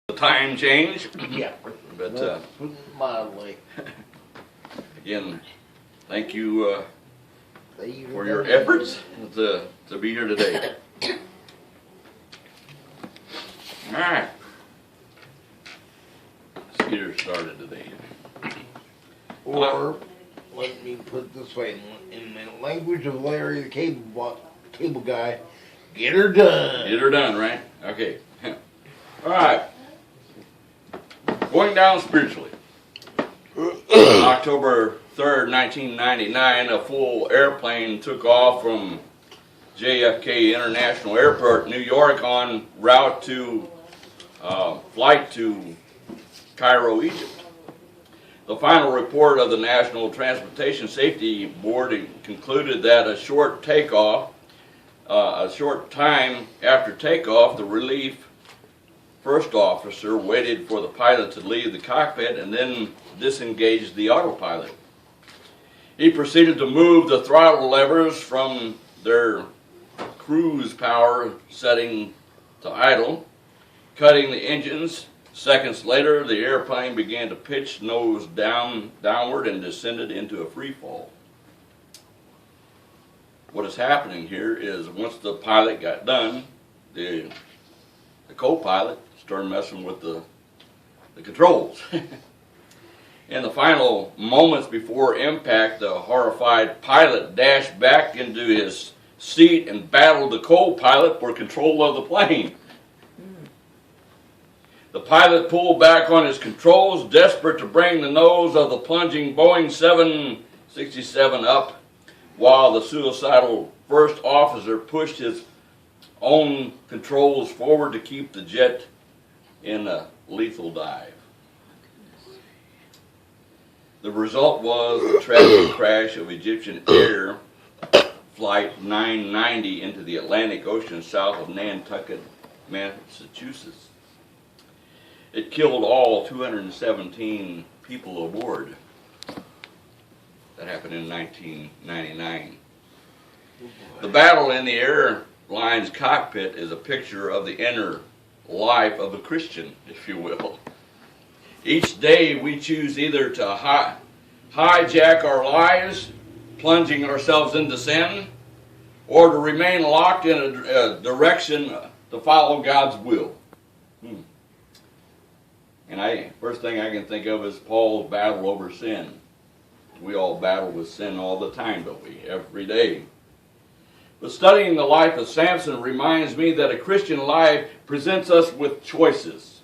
The time change. Yeah, But mildly. again, thank you Thank you for your efforts to be here today. All right. Let's get her started today. Or, let me put it this way, in the language of Larry the cable guy, get her done. Get her done, right? Okay. All right. Going down spiritually. On October 3rd, 1999, a full airplane took off from JFK International Airport, New York, en route to flight to Cairo, Egypt. The final report of the National Transportation Safety Board concluded that a short time after takeoff, the relief first officer waited for the pilot to leave the cockpit and then disengaged the autopilot. He proceeded to move the throttle levers from their cruise power setting to idle, cutting the engines. Seconds later, the airplane began to pitch nose downward and descended into a free fall. What is happening here is once the pilot got done, the co-pilot started messing with the controls. In the final moments before impact, the horrified pilot dashed back into his seat and battled the co-pilot for control of the plane. The pilot pulled back on his controls, desperate to bring the nose of the plunging Boeing 767 up, while the suicidal first officer pushed his own controls forward to keep the jet in a lethal dive. The result was the tragic crash of Egyptian Air Flight 990 into the Atlantic Ocean south of Nantucket, Massachusetts. It killed all 217 people aboard. That happened in 1999. The battle in the airline's cockpit is a picture of the inner life of a Christian, if you will. Each day we choose either to hijack our lives, plunging ourselves into sin, or to remain locked in a direction to follow God's will. And first thing I can think of is Paul's battle over sin. We all battle with sin all the time, don't we? Every day. But studying the life of Samson reminds me that a Christian life presents us with choices.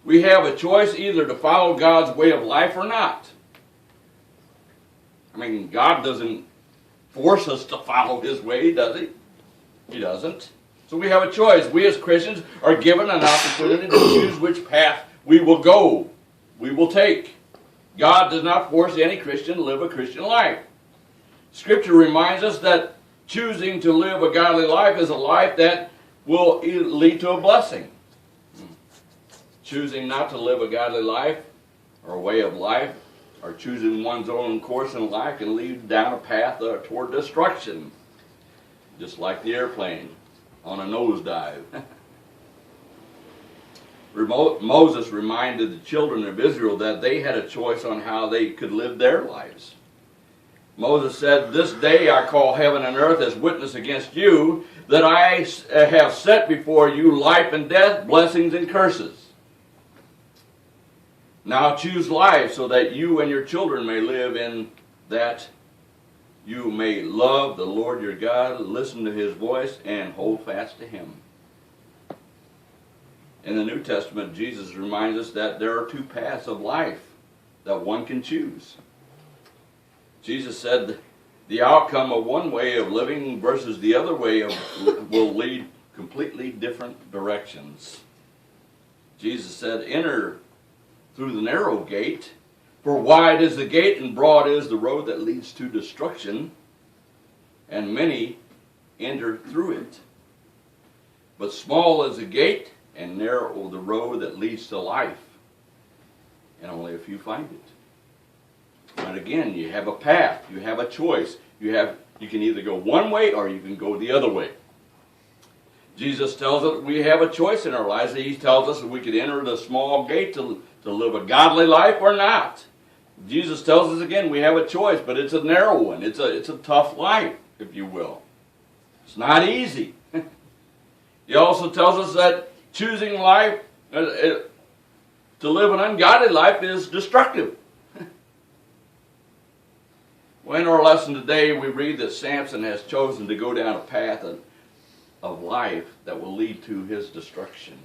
We have a choice either to follow God's way of life or not. I mean, God doesn't force us to follow His way, does He? He doesn't. So we have a choice. We as Christians are given an opportunity to choose which path we will go, we will take. God does not force any Christian to live a Christian life. Scripture reminds us that choosing to live a godly life is a life that will lead to a blessing. Choosing not to live a godly life or way of life, or choosing one's own course in life, can lead down a path toward destruction, just like the airplane on a nosedive. Moses reminded the children of Israel that they had a choice on how they could live their lives. Moses said, "This day I call heaven and earth as witness against you, that I have set before you life and death, blessings and curses. Now choose life so that you and your children may live in that you may love the Lord your God, listen to His voice, and hold fast to Him." In the New Testament, Jesus reminds us that there are two paths of life that one can choose. Jesus said the outcome of one way of living versus the other way will lead completely different directions. Jesus said, "Enter through the narrow gate, for wide is the gate and broad is the road that leads to destruction, and many enter through it. But small is the gate and narrow the road that leads to life, and only a few find it." And again, you have a path, you have a choice. You can either go one way or you can go the other way. Jesus tells us we have a choice in our lives. He tells us that we could enter the small gate to live a godly life or not. Jesus tells us again we have a choice, but it's a narrow one. It's a tough life, if you will. It's not easy. He also tells us that choosing life, to live an ungodly life, is destructive. Well, in our lesson today, we read that Samson has chosen to go down a path of life that will lead to his destruction.